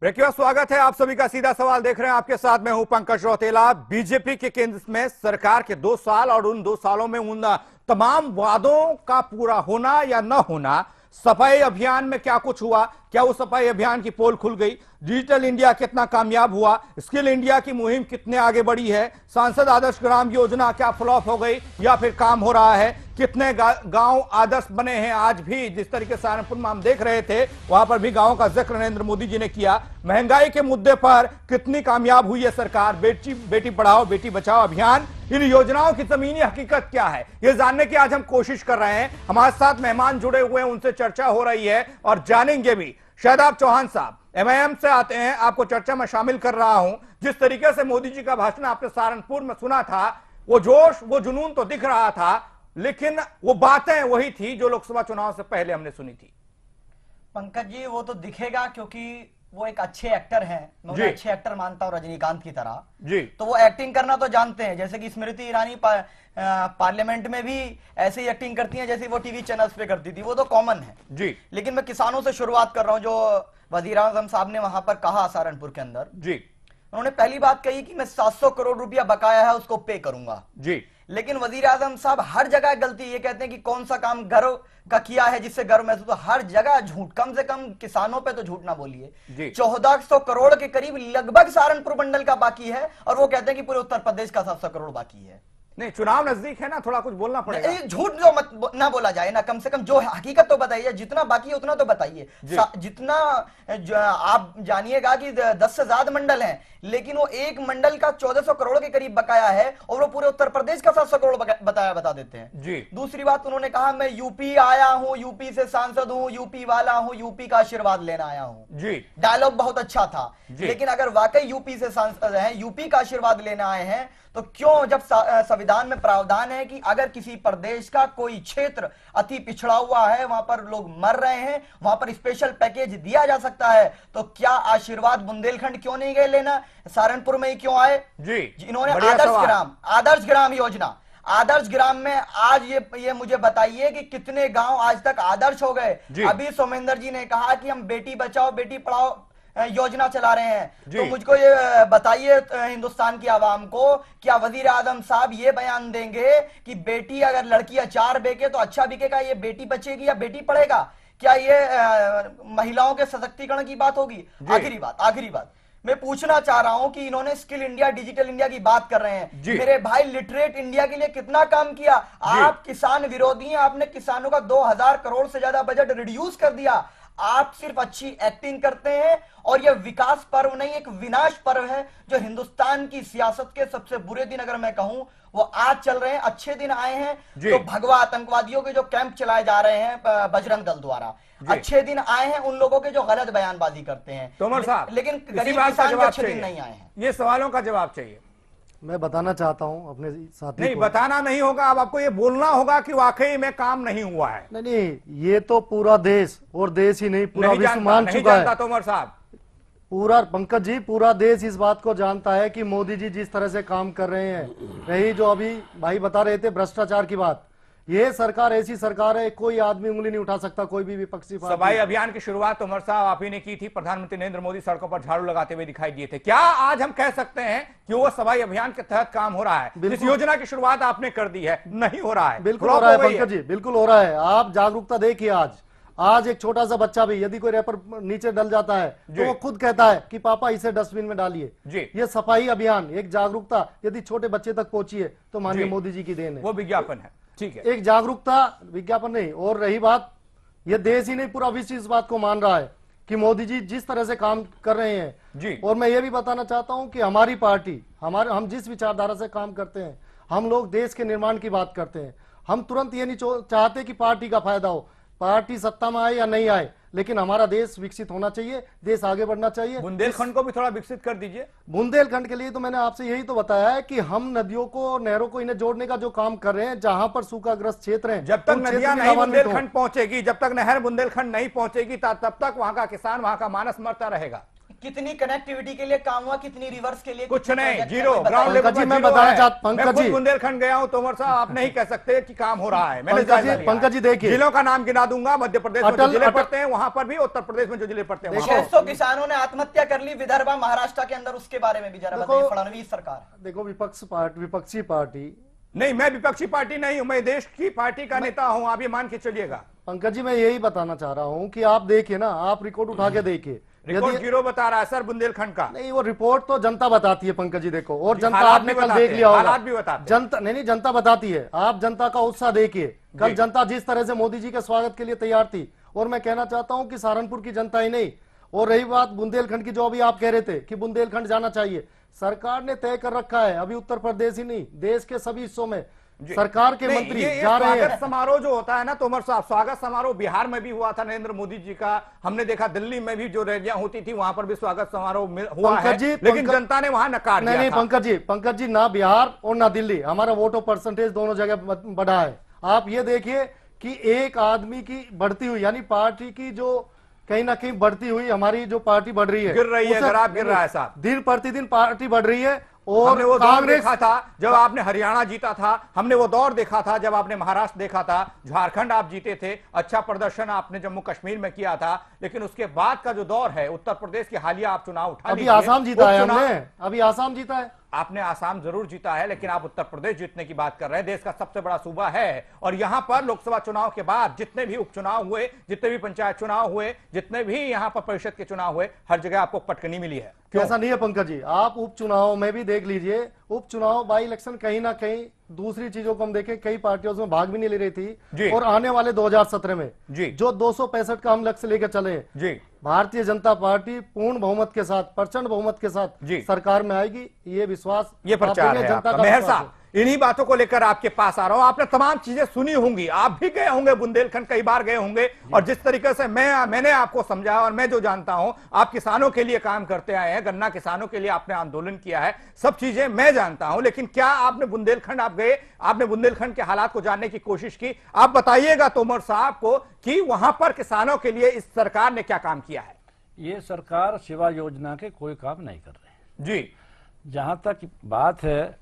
Break स्वागत है आप सभी का। सीधा सवाल देख रहे हैं, आपके साथ मैं हूं पंकज रौतेला। बीजेपी के केंद्र में सरकार के 2 साल और उन 2 सालों में उन तमाम वादों का पूरा होना या न होना, सफाई अभियान में क्या कुछ हुआ, क्या उस सफाई अभियान की पोल खुल गई, डिजिटल इंडिया कितना कामयाब हुआ, स्किल इंडिया की मुहिम कितने आगे बढ़ी है, सांसद आदर्श ग्राम योजना क्या फ्लॉप हो गई या फिर काम हो रहा है, कितने गांव आदर्श बने हैं आज भी। जिस तरीके से सहारनपुर में हम देख रहे थे, वहां पर भी गांवों का जिक्र नरेंद्र मोदी जी ने किया। महंगाई के मुद्दे पर कितनी कामयाब हुई है सरकार, बेटी पढ़ाओ बेटी बचाओ अभियान, इन योजनाओं की जमीनी हकीकत क्या है, यह जानने की आज हम कोशिश कर रहे हैं। हमारे साथ मेहमान जुड़े हुए हैं, उनसे चर्चा हो रही है और जानेंगे भी। शादाब चौहान साहब एमआईएम से आते हैं, आपको चर्चा में शामिल कर रहा हूं। जिस तरीके से मोदी जी का भाषण आपने सहारनपुर में सुना था, वो जोश वो जुनून तो दिख रहा था, लेकिन वो बातें वही थी जो लोकसभा चुनाव से पहले हमने सुनी थी। पंकज जी, वो तो दिखेगा क्योंकि वो एक अच्छे एक्टर हैं। मैं उन्हें अच्छे एक्टर मानता हूं, रजनीकांत की तरह जी। तो वो एक्टिंग करना तो जानते हैं, जैसे कि स्मृति ईरानी पार्लियामेंट में भी ऐसे ही एक्टिंग करती हैं जैसे वो टीवी चैनल्स पे करती थी, वो तो कॉमन है जी। लेकिन मैं किसानों से शुरुआत कर रहा हूं। जो वजीर आजम साहब ने वहां पर कहा सहारनपुर के अंदर जी, उन्होंने पहली बात कही कि मैं 700 करोड़ रुपया बकाया है उसको पे करूंगा जी। लेकिन वजीर आजम साहब हर जगह गलती, ये कहते हैं कि कौन सा काम गर्व का किया है जिससे गर्व महसूस, तो हर जगह झूठ। कम से कम किसानों पे तो झूठ ना बोलिए। 1400 करोड़ के करीब लगभग सहारनपुर मंडल का बाकी है और वो कहते हैं कि पूरे उत्तर प्रदेश का 700 करोड़ बाकी है। नहीं, चुनाव नजदीक है ना, थोड़ा कुछ बोलना पड़ेगा। झूठ जो मत ना बोला जाए ना, कम से कम जो हकीकत तो बताइए, जितना बाकी है उतना तो बताइए। जितना आप जानिएगा कि 10 से ज्यादा मंडल हैं, लेकिन वो एक मंडल का 1400 करोड़ के करीब बकाया है और वो पूरे उत्तर प्रदेश का 700 करोड़ बता देते हैं जी। दूसरी बात, उन्होंने कहा मैं यूपी आया हूं, यूपी से सांसद हूं, यूपी वाला हूं, यूपी का आशीर्वाद लेना आया हूं जी। डायलॉग बहुत अच्छा था, लेकिन अगर वाकई यूपी से सांसद हैं, यूपी का आशीर्वाद लेना आए हैं, तो क्यों, जब संविधान में प्रावधान है कि अगर किसी प्रदेश का कोई क्षेत्र अति पिछड़ा हुआ है, वहां पर लोग मर रहे हैं, वहां पर स्पेशल पैकेज दिया जा सकता है, तो क्या आशीर्वाद बुंदेलखंड क्यों नहीं गए लेना, सहारनपुर में ही क्यों आए जी। इन्होंने आदर्श ग्राम योजना, आदर्श ग्राम में आज ये मुझे बताइए कि कितने गांव आज तक आदर्श हो गए। अभी सोमेंद्र जी ने कहा कि हम बेटी बचाओ बेटी पढ़ाओ योजना चला रहे हैं, तो मुझको ये बताइए हिंदुस्तान की आवाम को, क्या वजीर आजम साहब ये बयान देंगे कि बेटी अगर लड़कियां 4 बिके तो अच्छा बिकेगा, ये बेटी बचेगी या बेटी पढ़ेगा? क्या ये महिलाओं के सशक्तिकरण की बात होगी? आखिरी बात मैं पूछना चाह रहा हूं कि इन्होंने स्किल इंडिया डिजिटल इंडिया की बात कर रहे हैं, मेरे भाई लिटरेट इंडिया के लिए कितना काम किया? आप किसान विरोधी हैं, आपने किसानों का 2000 करोड़ से ज्यादा बजट रिड्यूस कर दिया। आप सिर्फ अच्छी एक्टिंग करते हैं और यह विकास पर्व नहीं, एक विनाश पर्व है, जो हिंदुस्तान की सियासत के सबसे बुरे दिन अगर मैं कहूं वो आज चल रहे हैं। अच्छे दिन आए हैं तो भगवा आतंकवादियों के जो कैंप चलाए जा रहे हैं बजरंग दल द्वारा, अच्छे दिन आए हैं उन लोगों के जो गलत बयानबाजी करते हैं। तोमर साहब, लेकिन गरीब किसान के अच्छे दिन नहीं आए हैं। ये सवालों का जवाब चाहिए। मैं बताना चाहता हूं अपने साथी नहीं, बताना नहीं होगा, अब आपको ये बोलना होगा कि वाकई में काम नहीं हुआ है। नहीं, ये तो पूरा देश, और देश ही नहीं पूरा विश्व मान चुका है तोमर साहब। पूरा, पंकज जी, पूरा देश इस बात को जानता है कि मोदी जी जिस तरह से काम कर रहे हैं, रही जो अभी भाई बता रहे थे भ्रष्टाचार की बात, ये सरकार ऐसी सरकार है कोई आदमी उंगली नहीं उठा सकता, कोई भी विपक्षी सफाई अभियान की शुरुआत तोमर साहब आप ही ने की थी। प्रधानमंत्री नरेंद्र मोदी सड़कों पर झाड़ू लगाते हुए दिखाई दिए थे। क्या आज हम कह सकते हैं कि वो सफाई अभियान के तहत काम हो रहा है? इस योजना की शुरुआत आपने कर दी है, नहीं हो रहा है? बिल्कुल हो रहा है पंकज जी, बिल्कुल हो रहा है। आप जागरूकता देखिए, आज एक छोटा सा बच्चा भी यदि कोई रैपर नीचे डल जाता है तो वो खुद कहता है कि पापा इसे डस्टबिन में डालिए। ये सफाई अभियान, एक जागरूकता यदि छोटे बच्चे तक पहुंची है तो माननीय मोदी जी की देन है। वो विज्ञापन है, ठीक है, एक जागरूकता, विज्ञापन नहीं। और रही बात, ये देश ही नहीं पूरा विश्व इस बात को मान रहा है कि मोदी जी जिस तरह से काम कर रहे हैं जी। और मैं ये भी बताना चाहता हूं कि हमारी पार्टी, हम जिस विचारधारा से काम करते हैं, हम लोग देश के निर्माण की बात करते हैं। हम तुरंत ये नहीं चाहते कि पार्टी का फायदा हो, पार्टी सत्ता में आए या नहीं आए, लेकिन हमारा देश विकसित होना चाहिए, देश आगे बढ़ना चाहिए। बुंदेलखंड को भी थोड़ा विकसित कर दीजिए। बुंदेलखंड के लिए तो मैंने आपसे यही तो बताया है कि हम नदियों को, नहरों को, इन्हें जोड़ने का जो काम कर रहे हैं, जहां पर सूखाग्रस्त क्षेत्र हैं, जब तक नदियां नहीं बुंदेलखंड पहुंचेगी, जब तक नहर बुंदेलखंड नहीं पहुंचेगी, तब तक वहां का किसान, वहां का मानस मरता रहेगा। कितनी कनेक्टिविटी के लिए काम हुआ, कितनी रिवर्स के लिए, कुछ कितने नहीं, प्रोजेक्ट जीरो, हैं, ग्राउंड लेवल पंकज जी, पर मैं जीरो बताना है। चाहता- मैं पंकज खुद जी। बुंदेलखंड गया हूं, तोमर साहब, आप नहीं कह सकते कि काम हो रहा है। मैंने पंकज जायजा जी, लिया है। पंकज जी देखिए, जिलों का नाम गिना दूंगा, मध्य प्रदेश में जो अटल- जिले अटल- पड़ते हैं वहां पर भी, उत्तर प्रदेश में जो जिले पड़ते हैं वहां पर। 600 किसानों ने आत्महत्या कर ली विदर्भ महाराष्ट्र के अंदर, उसके बारे में भी जरा देखो- बताइए फडणवीस सरकार। देखो विपक्षी पार्टी नहीं, मैं विपक्षी पार्टी नहीं हूं, मैं देश की पार्टी का नेता हूं, आप ये मान के चलिएगा। पंकज जी, मैं यही बताना चाह रहा हूं कि आप देखिए ना, आप रिकॉर्ड उठा के देखिए, रिकॉर्ड जीरो बता रहा है सर बुंदेलखंड का। नहीं, वो रिपोर्ट तो जनता बताती है पंकज जी, देखो, और जनता हालात आपने भी कल बताते देख हैं, लिया होगा, हालात भी बताते हैं। जनता नहीं, जनता बताती है, आप जनता का उत्साह देखिए, कल जी। जनता जिस तरह से मोदी जी के स्वागत के लिए तैयार थी। और मैं कहना चाहता हूं कि सहारनपुर की जनता ही नहीं, और रही बात बुंदेलखंड की, जो अभी आप कह रहे थे कि बुंदेलखंड जाना चाहिए, सरकार ने तय कर रखा है, अभी उत्तर प्रदेश ही नहीं, देश के सभी हिस्सों में सरकार के नहीं, मंत्री ये जा रहे स्वागत हैं। समारोह जो होता है ना तोमर साहब, स्वागत समारोह बिहार में भी हुआ था नरेंद्र मोदी जी का, हमने देखा दिल्ली में भी जो रैलियां होती थी वहां पर भी स्वागत समारोह हुआ है, लेकिन जनता ने वहां नकार दिया नहीं, था। पंकज जी, ना बिहार और ना दिल्ली, हमारा वोटो परसेंटेज दोनों जगह बढ़ा है। आप ये देखिए कि एक आदमी की बढ़ती हुई, यानी पार्टी की जो कहीं ना कहीं बढ़ती हुई, हमारी जो पार्टी बढ़ रही है, गिर रही है, उसे- ग्राफ गिर रहा है साहब। दिन प्रतिदिन पार्टी बढ़ रही है। और हमने वो दौर कांग्रेस देखा था जब आपने हरियाणा जीता था, हमने वो दौर देखा था जब आपने महाराष्ट्र देखा था, झारखंड आप जीते थे, अच्छा प्रदर्शन आपने जम्मू कश्मीर में किया था, लेकिन उसके बाद का जो दौर है, उत्तर प्रदेश के हालिया आप चुनाव उठा अभी लीजिए, आसाम जीता है, उपचुनाव- हमने अभी आसाम जीता है। आपने आसाम जरूर जीता है, लेकिन आप उत्तर प्रदेश जीतने की बात कर रहे हैं। देश का सबसे बड़ा सूबा है, और यहां पर लोकसभा चुनाव के बाद जितने भी उपचुनाव हुए, जितने भी पंचायत चुनाव हुए, जितने भी यहां पर परिषद के चुनाव हुए, हर जगह आपको पटकनी मिली है। क्यों? ऐसा नहीं है पंकज जी, आप उपचुनाव में भी देख लीजिए, उपचुनाव बाई इलेक्शन कहीं ना कहीं दूसरी चीजों को हम देखें, कई पार्टियों उसमें भाग भी नहीं ले रही जी। थी, और आने वाले 2017 में जी। जो 265 का हम लक्ष्य लेकर चले हैं, जी, भारतीय जनता पार्टी पूर्ण बहुमत के साथ, प्रचंड बहुमत के साथ जी। सरकार में आएगी, ये विश्वास, ये आप प्रचार देखिए, है जनता आपका। का मेहर विश्वास साहब, इन्हीं बातों को लेकर आपके पास आ रहा हूं। आपने तमाम चीजें सुनी होंगी, आप भी गए होंगे बुंदेलखंड, कई बार गए होंगे, और जिस तरीके से मैंने आपको समझाया और मैं जो जानता हूं, आप किसानों के लिए काम करते आए हैं, गन्ना किसानों के लिए आपने आंदोलन किया है, सब चीजें मैं जानता हूं, लेकिन क्या आपने बुंदेलखंड आप गए, आपने बुंदेलखंड के हालात को जानने की कोशिश की? आप बताइएगा तोमर साहब को कि वहां पर किसानों के लिए इस सरकार ने क्या काम किया है। ये सरकार सेवा योजना के कोई काम नहीं कर रही जी जहां तक बात है,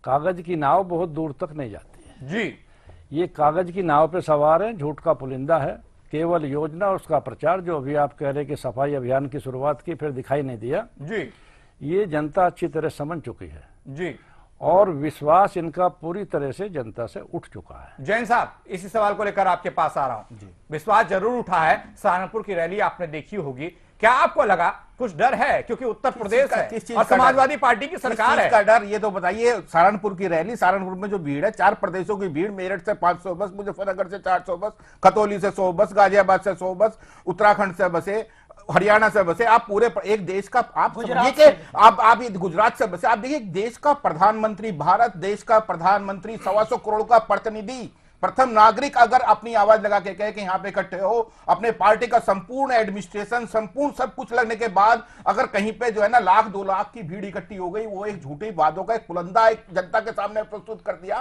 कागज की नाव बहुत दूर तक नहीं जाती है। जी ये कागज की नाव पे सवार है, झूठ का पुलिंदा है, केवल योजना और उसका प्रचार, जो अभी आप कह रहे कि सफाई अभियान की शुरुआत की फिर दिखाई नहीं दिया। जी ये जनता अच्छी तरह समझ चुकी है, जी और विश्वास इनका पूरी तरह से जनता से उठ चुका है। जैन साहब, इसी सवाल को लेकर आपके पास आ रहा हूं। विश्वास जरूर उठा है, सहारनपुर की रैली आपने देखी होगी, क्या आपको लगा कुछ डर है, क्योंकि उत्तर प्रदेश है और समाजवादी पार्टी की सरकार है? का डर ये तो बताइए। सहारनपुर की रैली, सहारनपुर में जो भीड़ है, 4 प्रदेशों की भीड़, मेरठ से 500 बस, मुजफ्फरनगर से 400 बस, खतौली से 100 बस, गाजियाबाद से 100 बस, उत्तराखंड से बसे, हरियाणा से बसे, आप पूरे एक देश का, आप समझिए कि आप ये गुजरात से बसे, आप देखिए देश का प्रधानमंत्री, भारत देश का प्रधानमंत्री, 125 करोड़ का प्रतिनिधि, प्रथम नागरिक अगर अपनी आवाज लगा के कहे कि यहाँ पे इकट्ठे हो, अपने पार्टी का संपूर्ण एडमिनिस्ट्रेशन, संपूर्ण सब कुछ लगने के बाद अगर कहीं पे जो है ना 1-2 लाख की भीड़ इकट्ठी हो गई, वो एक झूठी वादों का एक पुलंदा एक जनता के सामने प्रस्तुत कर दिया।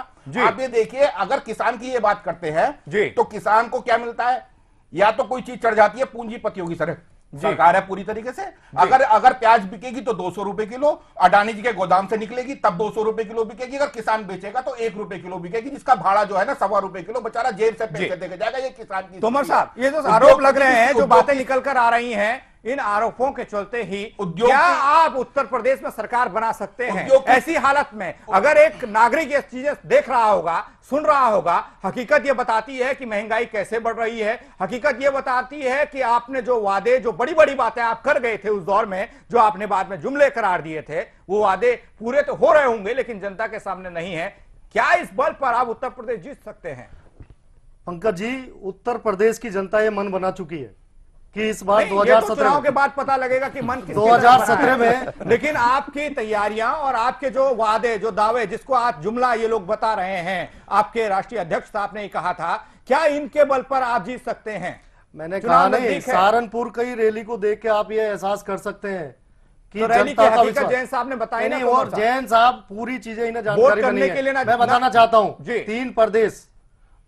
आप ये देखिए, अगर किसान की ये बात करते हैं तो किसान को क्या मिलता है? या तो कोई चीज चढ़ जाती है पूंजीपतियों की सरकार है पूरी तरीके से। अगर प्याज बिकेगी तो 200 रुपए किलो, अडानी जी के गोदाम से निकलेगी तब 200 रुपए किलो बिकेगी, अगर किसान बेचेगा तो 1 रुपए किलो बिकेगी, जिसका भाड़ा जो है ना 1.25 रुपए किलो, बेचारा जेब से पैसे देके जाएगा। ये किसान की तोमर साहब, ये जो आरोप लग रहे हैं, जो बातें निकल कर आ रही हैं, इन आरोपों के चलते ही क्या आप उत्तर प्रदेश में सरकार बना सकते हैं? ऐसी हालत में अगर एक नागरिक ये चीजें देख रहा होगा, सुन रहा होगा, हकीकत ये बताती है कि महंगाई कैसे बढ़ रही है, हकीकत ये बताती है कि आपने जो वादे, जो बड़ी बड़ी बातें आप कर गए थे उस दौर में, जो आपने बाद में जुमले करार दिए थे, वो वादे पूरे तो हो रहे होंगे लेकिन जनता के सामने नहीं है। क्या इस बल पर आप उत्तर प्रदेश जीत सकते हैं? पंकज जी, उत्तर प्रदेश की जनता ये मन बना चुकी है कि इस बार ये तो 2017 चुनाव के बाद पता लगेगा कि मन किसकी 2017 में, लेकिन आपकी तैयारियां और आपके जो वादे, जो दावे, जिसको आज जुमला ये लोग बता रहे हैं, आपके राष्ट्रीय अध्यक्ष साहब ने कहा था, क्या इनके बल पर आप जीत सकते हैं? मैंने कहा नहीं, सहारनपुर की रैली को देख के आप ये एहसास कर सकते हैं कि तो रैली की जनता का हकीकत विश्वास। जैन साहब ने बताई नहीं, ना, और जैन साहब पूरी चीजें इन्हें जानकारी करने नहीं है। के लिए मैं बताना चाहता हूं, जी। 3 प्रदेश,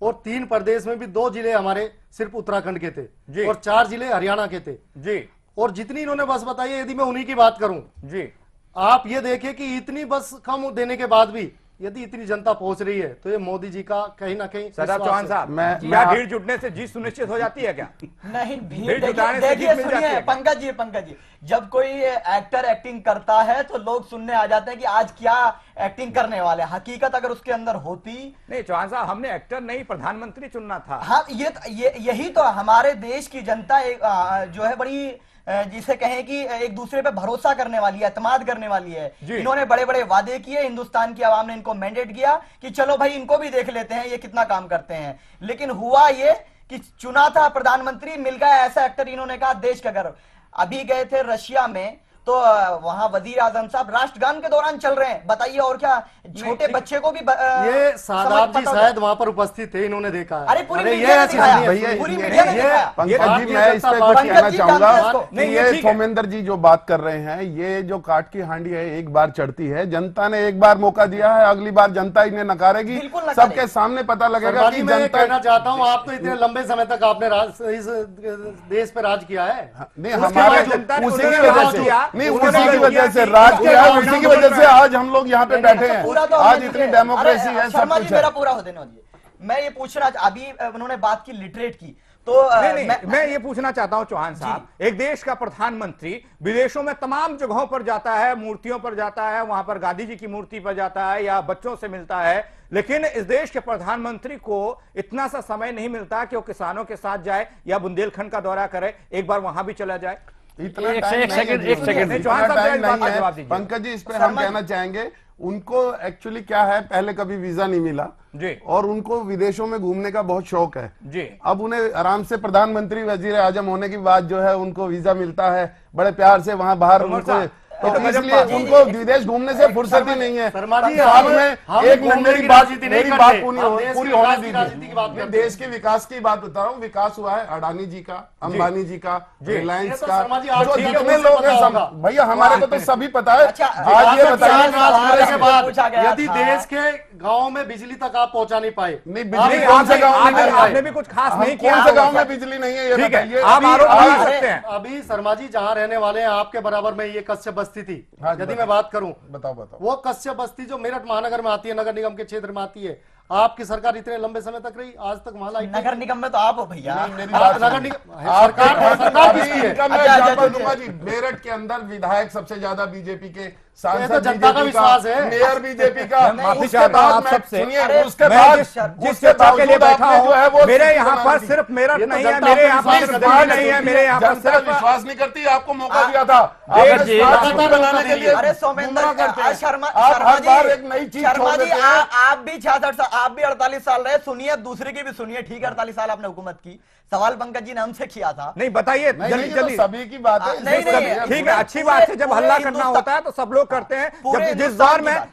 और 3 प्रदेश में भी 2 जिले हमारे सिर्फ उत्तराखंड के थे, और 4 जिले हरियाणा के थे, जी, और जितनी इन्होंने बस बताई है, यदि मैं उन्हीं की बात करूं जी, आप ये देखिए कि इतनी बस कम देने के बाद भी यदि इतनी जनता पहुंच रही है तो ये मोदी जी का कहीं ना कहीं सरदार चौहान साहब, क्या भीड़ जुटने से जीत सुनिश्चित हो जाती है क्या? नहीं, भीड़ भीड़ जुटाने से देखिए, जीत मिल जाती सुनिए है। पंकज जी, जब कोई एक्टर एक्टिंग करता है तो लोग सुनने आ जाते हैं कि आज क्या एक्टिंग करने वाले हैं। हकीकत अगर उसके अंदर होती। नहीं चौहान साहब, हमने एक्टर नहीं प्रधानमंत्री चुनना था। हाँ, यही तो हमारे देश की जनता जो है बड़ी जिसे कहें कि एक दूसरे पे भरोसा करने वाली है, एतमाद करने वाली है। इन्होंने बड़े बड़े वादे किए, हिंदुस्तान की आवाम ने इनको मैंडेट किया कि चलो भाई इनको भी देख लेते हैं ये कितना काम करते हैं। लेकिन हुआ ये कि चुना था प्रधानमंत्री, मिल गया ऐसा एक्टर, इन्होंने कहा देश का गर्व। अभी गए थे रशिया में तो वहां वजीर आजम साहब राष्ट्रगान के दौरान चल रहे हैं, बताइए और क्या छोटे बच्चे को भी ये सादाब जी शायद वहां पर उपस्थित थे, इन्होंने देखा है। अरे पूरी मीडिया ने दिखाया, पूरी मीडिया ने दिखाया। पंकज जी, मैं इस पे कुछ कहना चाहूंगा कि ये सोमेंद्र जी जो बात कर रहे हैं, ये जो काट की हांडी है एक बार चढ़ती है, जनता ने एक बार मौका दिया है, अगली बार जनता इन्हें नकारेगी, सबके सामने पता लगेगा कि मैं जनता। कहना चाहता हूँ, आप तो इतने लंबे समय तक आपने इस देश पे राज किया है। नहीं, हमारे उसी की वजह से नहीं, उसी की वजह से राज किया, उसी की वजह से आज हम लोग यहाँ पे बैठे हैं, आज इतनी डेमोक्रेसी है, सब कुछ है। मेरा पूरा हो देने दीजिए। मैं ये पूछना, अभी उन्होंने बात की लिटरेट की, तो मैं ये पूछना चाहता हूं चौहान साहब, एक देश का प्रधानमंत्री विदेशों में तमाम जगहों पर जाता है, मूर्तियों पर जाता है, वहां पर गांधी जी की मूर्ति पर जाता है या बच्चों से मिलता है, लेकिन इस देश के प्रधानमंत्री को इतना सा समय नहीं मिलता कि वो किसानों के साथ जाए या बुंदेलखंड का दौरा करे, एक बार वहां भी चला जाए। इतना एक टाइम सेकंड नहीं है पंकज जी, इस पे हम कहना चाहेंगे, उनको एक्चुअली क्या है, पहले कभी वीजा नहीं मिला जी, और उनको विदेशों में घूमने का बहुत शौक है जी। अब उन्हें आराम से प्रधानमंत्री वजीर आजम होने के बाद जो है उनको वीजा मिलता है, बड़े प्यार से वहां बाहर उनको, तो इसलिए उनको विदेश घूमने से फुर्सत ही नहीं है। साल में एक मिनट मेरी बात पूरी होने दीजिए। देश के विकास की बात बता रहा हूँ, विकास हुआ है अडानी जी का, अंबानी जी का, रिलायंस का, जो जितने लोग हैं भैया हमारे को तो सभी पता है। आज ये बताइए, यदि देश के गाँव में बिजली तक आप पहुंचा नहीं पाए, नहीं बिजली कौन से गाँव में, आपने भी कुछ खास नहीं किया, कौन से गाँव में बिजली नहीं है ये बताइए। आप आरोप लगा सकते हैं। अभी शर्मा जी जहाँ रहने वाले हैं आपके बराबर में ये कश्यप बस्ती थी, यदि मैं बात करूं, बताओ वो कश्यप बस्ती जो मेरठ महानगर में आती है, नगर निगम के क्षेत्र में आती है, आपकी सरकार इतने लंबे समय तक रही, आज तक वहां नगर निगम में तो आप हो भैया। नगर निगम सरकार मेरठ के अंदर विधायक सबसे ज्यादा बीजेपी के, सांसद तो जनता का विश्वास है, मेयर बीजेपी का। माफी चाहता हूं आप सबसे, उसके बाद जिस चर्चा के लिए बैठा हूं, मेरे यहाँ पर सिर्फ मेरठ नहीं है, मेरे यहाँ पर सिर्फ दिल्ली नहीं है, मेरे यहाँ पर जनता सिर्फ विश्वास नहीं करती, आपको मौका दिया था बनाने के लिए। अरे सोमेंद्र शर्मा जी, आप भी 66 आप भी 48 साल रहे, सुनिए दूसरे की भी सुनिए, ठीक है 48 साल आपने हुकूमत की, सवाल पंकज जी ने हमसे किया था। नहीं बताइए जल्दी जल्दी, सभी की बात है, ठीक है, अच्छी बात है, जब हल्ला करना होता है तो सब लोग करते हैं। जब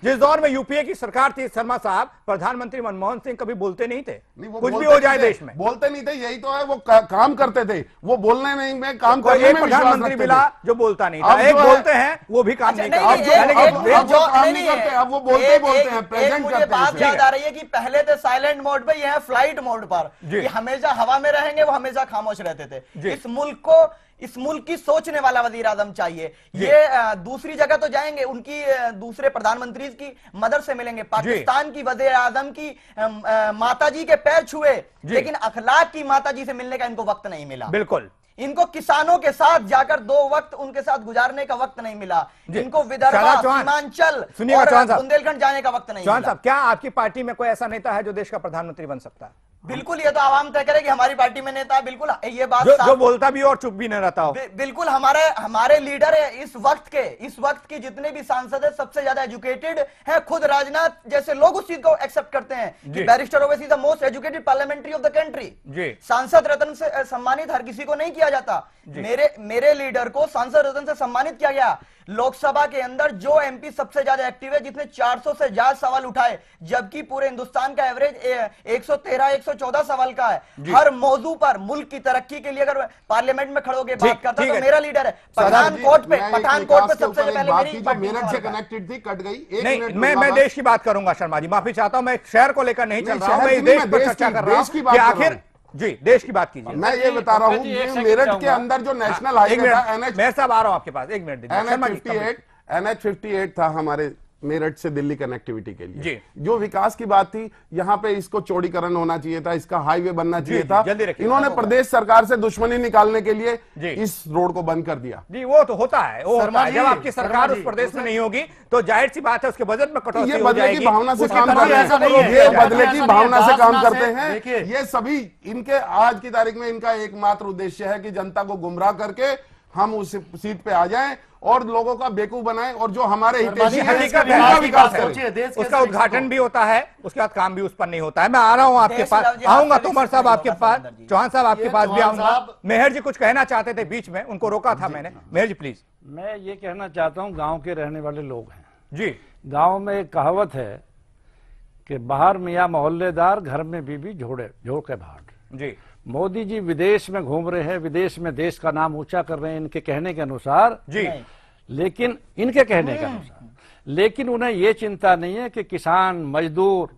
जिस दौर में यूपीए की सरकार थी, शर्मा साहब, प्रधानमंत्री मनमोहन सिंह कभी बोलते नहीं थे, कुछ भी हो जाए देश में बोलते नहीं थे, यही तो है, वो काम करते थे, वो बोलने नहीं में काम करने में प्रधानमंत्री मिला जो बोलता नहीं था, एक बोलते हैं वो भी काम नहीं करते, अब वो बोलते हैं, प्रेजेंट मुझे बात याद आ रही है कि पहले थे साइलेंट मोड पे, यह फ्लाइट मोड पर, हमेशा हवा में रहेंगे, वो हमेशा खामोश रहते थे। इस मुल्क की सोचने वाला वजीर आजम चाहिए। ये दूसरी जगह तो जाएंगे, उनकी दूसरे प्रधानमंत्री की मदद से मिलेंगे, पाकिस्तान की वजीर आजम की माताजी के पैर छुए, लेकिन अखलाक की माताजी से मिलने का इनको वक्त नहीं मिला। बिल्कुल, इनको किसानों के साथ जाकर 2 वक्त उनके साथ गुजारने का वक्त नहीं मिला, इनको विदर्भ, सीमांचल और बुंदेलखंड जाने का वक्त नहीं मिला। चौहान साहब, क्या आपकी पार्टी में कोई ऐसा नेता है जो देश का प्रधानमंत्री बन सकता है? बिल्कुल, ये तो आवाम तय करेगी, हमारी पार्टी में नेता बिल्कुल ये बात जो बोलता भी और चुप भी नहीं रहता हो। बिल्कुल, हमारे लीडर है इस वक्त के जितने भी सांसद है सबसे ज्यादा एजुकेटेड है, खुद राजनाथ जैसे लोग उस चीज को एक्सेप्ट करते हैं कि barrister Owaisi is the most educated parliamentary of the country. सांसद रत्न से सम्मानित हर किसी को नहीं किया जाता, मेरे लीडर को सांसद रत्न से सम्मानित किया गया। लोकसभा के अंदर जो एमपी सबसे ज्यादा एक्टिव है, जिसने 400 से ज्यादा सवाल उठाए, जबकि पूरे हिंदुस्तान का एवरेज 113-114 सवाल का है। हर मौजू पर मुल्क की तरक्की के लिए अगर पार्लियामेंट में खड़े होकर बात करता तो मेरा लीडर है। पठानकोट पे सबसे पहले मेरठ से कनेक्टेड थी, कट गई। नहीं, मैं देश की बात करूंगा शर्मा जी, माफी चाहता हूं, मैं शहर को लेकर नहीं चल रहा हूं, मैं देश पर चर्चा कर रहा हूं कि जी देश की बात कीजिए। मैं ये बता रहा हूँ कि मेरठ के अंदर जो नेशनल हाईवे था एनएच, मैं साहब आ रहा हूं आपके पास, एक मिनट दीजिए। एनएच 58 था हमारे मेरठ से दिल्ली कनेक्टिविटी के लिए जी। जो विकास की बात थी, यहाँ पे इसको चौड़ीकरण होना चाहिए था, इसका हाईवे बनना चाहिए था। इन्होंने प्रदेश सरकार से दुश्मनी निकालने के लिए इस रोड को बंद कर दिया। जी वो तो होता है, वो होता है। जब आपकी सरकार उस प्रदेश में नहीं होगी तो जाहिर सी बात है उसके बजट में कटौती ये हो बदले जाएगी। की भावना से काम तरह करते ऐसा नहीं हैं, है। ये बदले की भावना से काम करते देखिए। हैं। ये सभी इनके आज की तारीख में इनका एकमात्र उद्देश्य है कि जनता को गुमराह करके हम उस सीट पे आ जाएं और लोगों का बेवकूफ बनाएं और जो हमारे हितैषी हैं हकीकत उनका है, विकास सोचिए, करें। देश के उसका उद्घाटन भी होता है, उसके बाद काम भी उस पर नहीं होता है। मैं आ रहा हूं आपके देश पास, लव जी, आऊंगा आपसे तोमर साहब नहीं आपके होगा, पास, सुरेंद्र जी। चौहान साहब आपके पास भी चौहान आऊंगा। साहब- मेहर जी कुछ कहना चाहते थे बीच में, उनको रोका था मैंने। मेहर जी प्लीज। मैं ये कहना चाहता हूँ, गांव के रहने वाले लोग हैं जी गांव में एक कहावत है कि बाहर मियाँ मोहल्लेदार, घर में बीबी झोड़ के भाट। जी मोदी जी विदेश में घूम रहे हैं, विदेश में देश का नाम ऊंचा कर रहे हैं इनके कहने के अनुसार, जी लेकिन इनके कहने के अनुसार, लेकिन उन्हें ये चिंता नहीं है कि किसान, मजदूर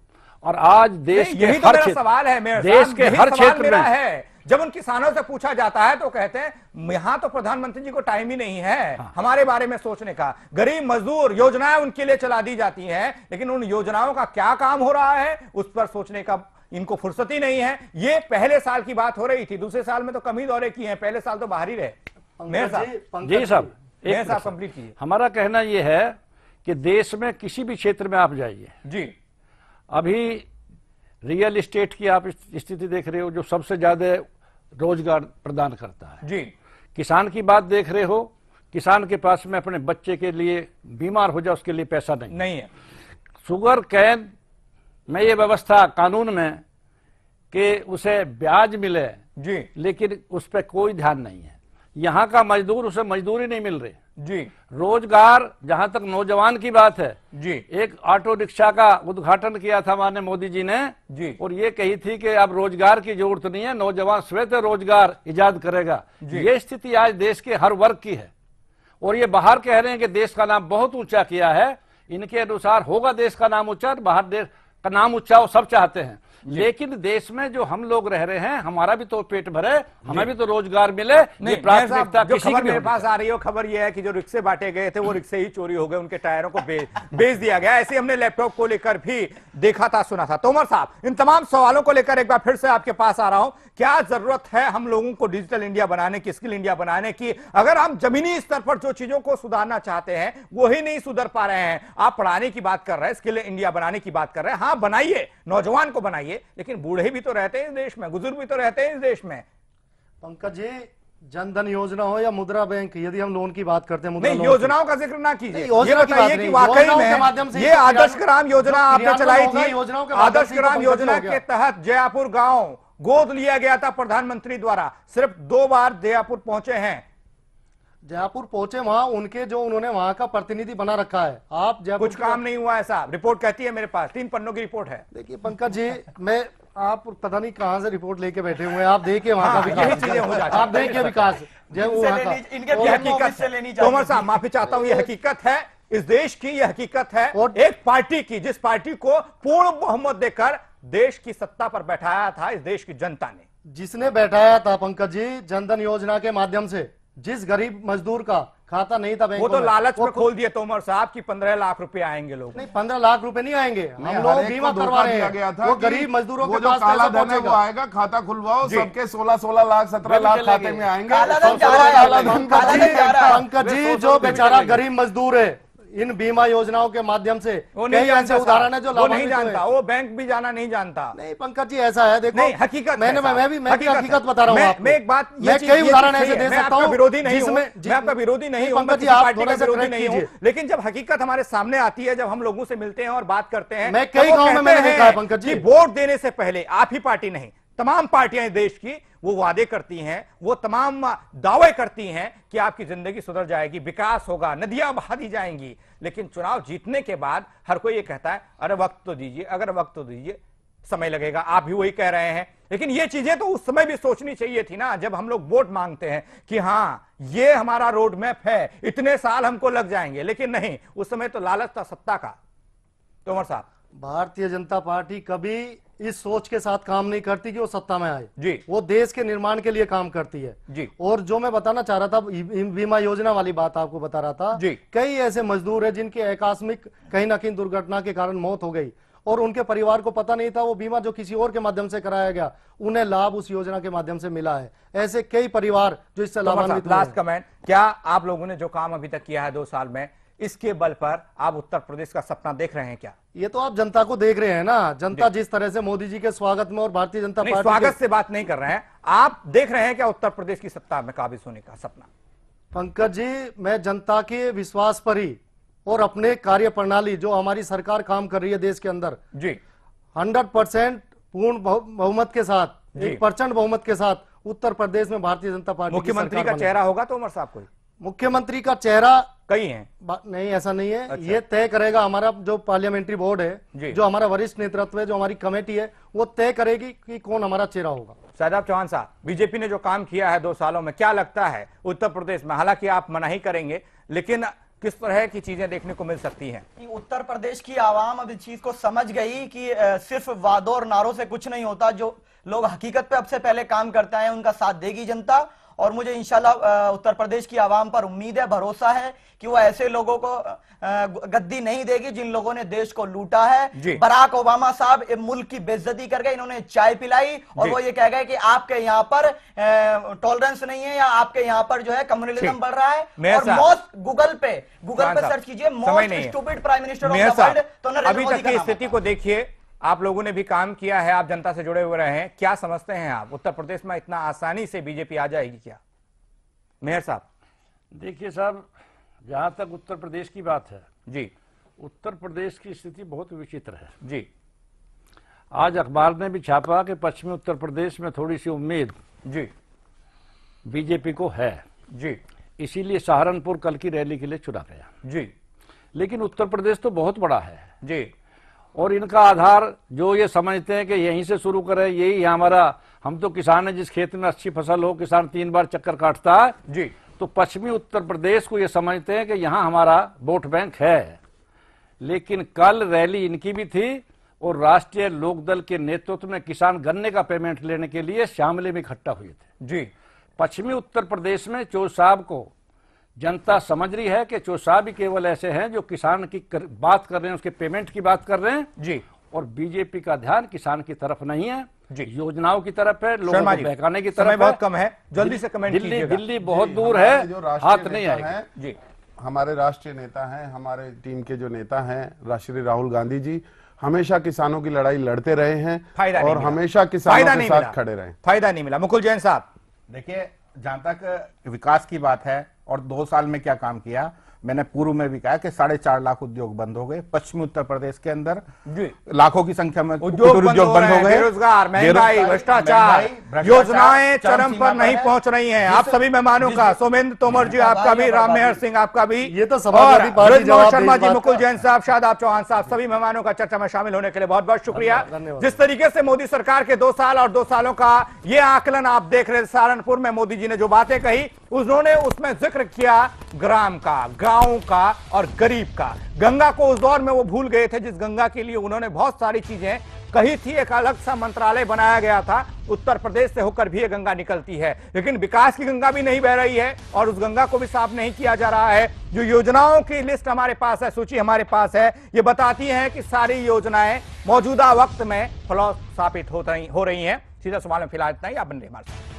और आज देश के यही तो हर मेरा क्षेत्र, सवाल है मेरे देश साहब, के यही हर सवाल क्षेत्र मेरा में है। जब उन किसानों से पूछा जाता है तो कहते हैं यहां तो प्रधानमंत्री जी को टाइम ही नहीं है हमारे बारे में सोचने का। गरीब मजदूर योजनाएं उनके लिए चला दी जाती हैं, लेकिन उन योजनाओं का क्या काम हो रहा है उस पर सोचने का इनको फुर्सत ही नहीं है। ये पहले साल की बात हो रही थी, दूसरे साल में तो कम ही दौरे किए हैं, पहले साल तो बाहर ही रहे। मेयर साहब, जी साहब, मेयर साहब कंप्लीट कीजिए। हमारा कहना यह है कि देश में किसी भी क्षेत्र में आप जाइए, जी अभी रियल एस्टेट की आप स्थिति देख रहे हो जो सबसे ज्यादा रोजगार प्रदान करता है। जी किसान की बात देख रहे हो, किसान के पास में अपने बच्चे के लिए बीमार हो जाए उसके लिए पैसा नहीं है। शुगर कैन में ये व्यवस्था कानून में कि उसे ब्याज मिले जी, लेकिन उस पर कोई ध्यान नहीं है। यहाँ का मजदूर, उसे मजदूरी नहीं मिल रही। जी रोजगार, जहां तक नौजवान की बात है, जी, एक ऑटो रिक्शा का उद्घाटन किया था माननीय मोदी जी ने जी, और ये कही थी कि अब रोजगार की जरूरत नहीं है, नौजवान स्वयं रोजगार इजाद करेगा। ये स्थिति आज देश के हर वर्ग की है और ये बाहर कह रहे हैं कि देश का नाम बहुत ऊंचा किया है। इनके अनुसार होगा देश का नाम ऊंचा, बाहर देश का नाम ऊंचा वो सब चाहते हैं, लेकिन देश में जो हम लोग रह रहे हैं हमारा भी तो पेट भरे, हमें भी तो रोजगार मिले। ये प्राथमिकता जो किसी खबर की भी मेरे पास आ रही है, खबर ये है कि जो रिक्शे बांटे गए थे वो रिक्शे ही चोरी हो गए, उनके टायरों को बेच दिया गया। ऐसे हमने लैपटॉप को लेकर भी देखा था, सुना था। तोमर साहब, इन तमाम सवालों को लेकर एक बार फिर से आपके पास आ रहा हूं। क्या जरूरत है हम लोगों को डिजिटल इंडिया बनाने की, स्किल इंडिया बनाने की? अगर हम जमीनी स्तर पर जो चीजों को सुधारना चाहते हैं वो ही नहीं सुधर पा रहे हैं। आप पढ़ाने की बात कर रहे हैं, स्किल इंडिया बनाने की बात कर रहे हैं, हाँ बनाइए, नौजवान को बनाइए, लेकिन बूढ़े भी तो रहते हैं इस देश में, बुजुर्ग भी तो रहते हैं इस देश में। पंकज जी, जनधन योजना हो या मुद्रा बैंक, यदि हम लोन की बात करते हैं, मुद्रा नहीं, लोन योजनाओं का जिक्र ना कीजिए। नहीं, योजना ये की बताइए बात कि नहीं, वाकई योजनाओं के माध्यम में से ये आदर्श ग्राम योजना जो आपने चलाई होगा, थी, योजनाओं के माध्यम आदर्श से ही तो ग्राम पंकज योजना हो गया। के तहत जयापुर गांव गोद लिया गया था प्रधानमंत्री द्वारा। सिर्फ 2 बार जयापुर पहुंचे हैं। जयपुर पहुंचे, वहां उनके जो उन्होंने वहां का प्रतिनिधि बना रखा है। आप जयपुर कुछ काम नहीं हुआ है साहब, रिपोर्ट कहती है मेरे पास, 3 पन्नों की रिपोर्ट है। देखिए पंकज जी, मैं आप पता नहीं कहां से रिपोर्ट लेके बैठे हुए हैं, आप देखिए वहां का यही विकास, चीजें हो जाती हैं। आप देखिए विकास जो वहां का। इनके ये हकीकत से लेनी है। चाहिए। तोमर साहब माफी चाहता हूं, ये हकीकत है इस देश की, ये हकीकत है और एक पार्टी की, जिस पार्टी को पूर्ण बहुमत देकर देश की सत्ता पर बैठाया था इस देश की जनता ने। जिसने बैठाया था पंकज जी, जनधन योजना के माध्यम से, जिस गरीब मजदूर का खाता नहीं था बैंक वो तो में, लालच वो में खोल दिए तोमर साहब की 15 लाख रुपए आएंगे लोग। नहीं, 15 लाख रुपए नहीं आएंगे, हम लोग हर एक बीमा को करवा धोखा रहे दिया हैं। गया था वो कि गरीब मजदूरों वो के जो पास काला पैसा धन है वो पहुंचेगा। आएगा, खाता खुलवाओ, जी। सबके 16-16 लाख 17 लाख खाते में आएंगे। काला धन जा रहा है, काला धन का काला धन जा रहा है। पंकज जी, जो बेचारा गरीब मजदूर है, इन बीमा योजनाओं के माध्यम से वो नहीं कई ऐसे जानता, उदाहरण है जो वो नहीं लाभान्वित हुए। जानता, वो बैंक भी जाना नहीं जानता। नहीं पंकज जी, ऐसा है, देखो नहीं, हकीकत मैं भी हकीकत बता रहा हूँ आपको। मैं एक बात, मैं कई उदाहरण ऐसे दे सकता हूँ विरोधी नहीं हूं, जिसमें मैं आपका विरोधी नहीं हूं, पंकज जी, मैं आप पार्टी का थोड़ा सा विरोधी correct नहीं हूं, कीजिए। लेकिन जब हकीकत हमारे सामने आती है, जब हम लोगों से मिलते हैं और बात करते हैं, मैं तब कई वो गांव में कहते मैंने देखा है हैं पंकज जी। कि वोट देने से पहले आप ही पार्टी नहीं, तमाम पार्टियां इस देश की वो वादे करती हैं, वो तमाम दावे करती हैं कि आपकी जिंदगी सुधर जाएगी, विकास होगा, नदियां बहा दी जाएंगी, लेकिन चुनाव जीतने के बाद हर कोई ये कहता है अरे वक्त तो दीजिए, अगर वक्त तो दीजिए, समय लगेगा। आप भी वही कह रहे हैं, लेकिन ये चीजें तो उस समय भी सोचनी चाहिए थी ना, जब हम लोग वोट मांगते हैं कि हाँ ये हमारा रोड मैप है, इतने साल हमको लग जाएंगे, लेकिन नहीं, उस समय तो लालच था सत्ता का। तोमर साहब, भारतीय जनता पार्टी कभी इस सोच के साथ काम नहीं करती कि वो सत्ता में आए जी। वो देश के निर्माण के लिए काम करती है जी। और जो मैं बताना चाह रहा था, बीमा योजना वाली बात आपको बता रहा था जी। कई ऐसे मजदूर है जिनकी आकस्मिक कहीं ना कहीं दुर्घटना के कारण मौत हो गई और उनके परिवार को पता नहीं था, वो बीमा जो किसी और के माध्यम से कराया गया उन्हें लाभ उस योजना के माध्यम से मिला है। ऐसे कई परिवार जो इससे लाभान्वित हुए हैं। लास्ट कमेंट, क्या आप लोगों ने जो काम अभी तक किया है 2 साल में, इसके बल पर आप उत्तर प्रदेश का सपना देख रहे हैं क्या? ये तो आप जनता को देख रहे हैं ना, जनता जिस तरह से मोदी जी के स्वागत में और भारतीय जनता नहीं, पार्टी स्वागत से बात नहीं कर रहे हैं, आप देख रहे हैं क्या उत्तर प्रदेश की सत्ता में काबिज होने का सपना? पंकज जी, मैं जनता के विश्वास पर ही और अपने कार्य प्रणाली जो हमारी सरकार काम कर रही है देश के अंदर जी 100% पूर्ण बहुमत के साथ, 1% बहुमत के साथ उत्तर प्रदेश में भारतीय जनता पार्टी मुख्यमंत्री का चेहरा होगा तो उमर साहब कोई? मुख्यमंत्री का चेहरा कई हैं। नहीं, ऐसा नहीं है। अच्छा। ये तय करेगा हमारा जो पार्लियामेंट्री बोर्ड है, जो हमारा वरिष्ठ नेतृत्व है, जो हमारी कमेटी है, वो तय करेगी कि कौन हमारा चेहरा होगा। शादाब चौहान साहब, बीजेपी ने जो काम किया है 2 सालों में, क्या लगता है उत्तर प्रदेश में, हालांकि आप मना ही करेंगे, लेकिन किस तरह की चीजें देखने को मिल सकती हैं? उत्तर प्रदेश की आवाम अब इस चीज को समझ गई कि सिर्फ वादों और नारों से कुछ नहीं होता। जो लोग हकीकत पे अब से पहले काम करते हैं उनका साथ देगी जनता, और मुझे इंशाल्लाह उत्तर प्रदेश की आवाम पर उम्मीद है, भरोसा है कि वो ऐसे लोगों को गद्दी नहीं देगी जिन लोगों ने देश को लूटा है। बराक ओबामा साहब मुल्क की बेइज्जती कर गए, इन्होंने चाय पिलाई और वो ये कह गए कि आपके यहाँ पर टॉलरेंस नहीं है या आपके यहाँ पर जो है कम्युनलिज्म बढ़ रहा है। और मोस्ट गूगल पे सर्च कीजिए most stupid prime minister of the world, तो अभी तक की स्थिति को देखिए, आप लोगों ने भी काम किया है, आप जनता से जुड़े हुए रहे हैं, क्या समझते हैं आप उत्तर प्रदेश में इतना आसानी से बीजेपी आ जाएगी क्या? मेयर साहब। देखिए साहब, जहां तक उत्तर प्रदेश की बात है जी, उत्तर प्रदेश की स्थिति बहुत विचित्र है जी। आज अखबार ने भी छापा कि पश्चिमी उत्तर प्रदेश में थोड़ी सी उम्मीद जी बीजेपी को है जी, इसीलिए सहारनपुर कल की रैली के लिए चुना गया जी। लेकिन उत्तर प्रदेश तो बहुत बड़ा है जी, और इनका आधार जो ये समझते हैं कि यहीं से शुरू करें, यही हमारा, हम तो किसान है, जिस खेत में अच्छी फसल हो किसान 3 बार चक्कर काटता है जी। तो पश्चिमी उत्तर प्रदेश को ये समझते हैं कि यहाँ हमारा वोट बैंक है। लेकिन कल रैली इनकी भी थी और राष्ट्रीय लोकदल के नेतृत्व में किसान गन्ने का पेमेंट लेने के लिए शामली में इकट्ठा हुए थे जी। पश्चिमी उत्तर प्रदेश में चौधरी साहब को जनता समझ रही है कि चौधरी साहब ही केवल ऐसे हैं जो किसान की बात कर रहे हैं, उसके पेमेंट की बात कर रहे हैं जी। और बीजेपी का ध्यान किसान की तरफ नहीं है जी, योजनाओं की तरफ है, लोगों को बहकाने की तरफ है। बहुत कम है, जल्दी से कमेंट कीजिएगा। दिल्ली बहुत दूर है, हाथ नहीं आएगा जी। हमारे राष्ट्रीय नेता हैं, हमारे टीम के जो नेता हैं श्री राहुल गांधी जी, हमेशा किसानों की लड़ाई लड़ते रहे हैं और हमेशा किसानों के साथ खड़े रहे। फायदा नहीं मिला। मुकुल जैन साहब, देखिए, जहां तक विकास की बात है और 2 साल में क्या काम किया, मैंने पूर्व में भी कहा कि 4.5 लाख उद्योग बंद हो गए पश्चिमी उत्तर प्रदेश के अंदर, लाखों की संख्या में उद्योग बंद हो गए, बेरोजगार, महंगाई, भ्रष्टाचार, योजनाएं चरम पर नहीं पहुंच रही हैं। आप सभी मेहमानों का, सोमेंद्र तोमर जी आपका भी, राम मेहर सिंह आपका भी, ये तो समाजवादी पार्टी शर्मा जी, मुकुल जैन साहब, शादाब चौहान साहब, सभी मेहमानों का चर्चा में शामिल होने के लिए बहुत बहुत शुक्रिया। जिस तरीके से मोदी सरकार के 2 साल और 2 सालों का ये आकलन आप देख रहे, सहारनपुर में मोदी जी ने जो बातें कही, उन्होंने उसमें जिक्र किया ग्राम का, गांव का और गरीब का। गंगा को उस दौर में वो भूल गए थे जिस गंगा के लिए उन्होंने बहुत सारी चीजें कही थी। एक अलग सा मंत्रालय बनाया गया था, उत्तर प्रदेश से होकर भी ये गंगा निकलती है, लेकिन विकास की गंगा भी नहीं बह रही है और उस गंगा को भी साफ नहीं किया जा रहा है। जो योजनाओं की लिस्ट हमारे पास है, सूची हमारे पास है, ये बताती है कि सारी योजनाएं मौजूदा वक्त में फ्लॉप साबित हो रही हैं। सीधा सवाल में फिलहाल इतना ही, आप बन रहे हमारे साथ।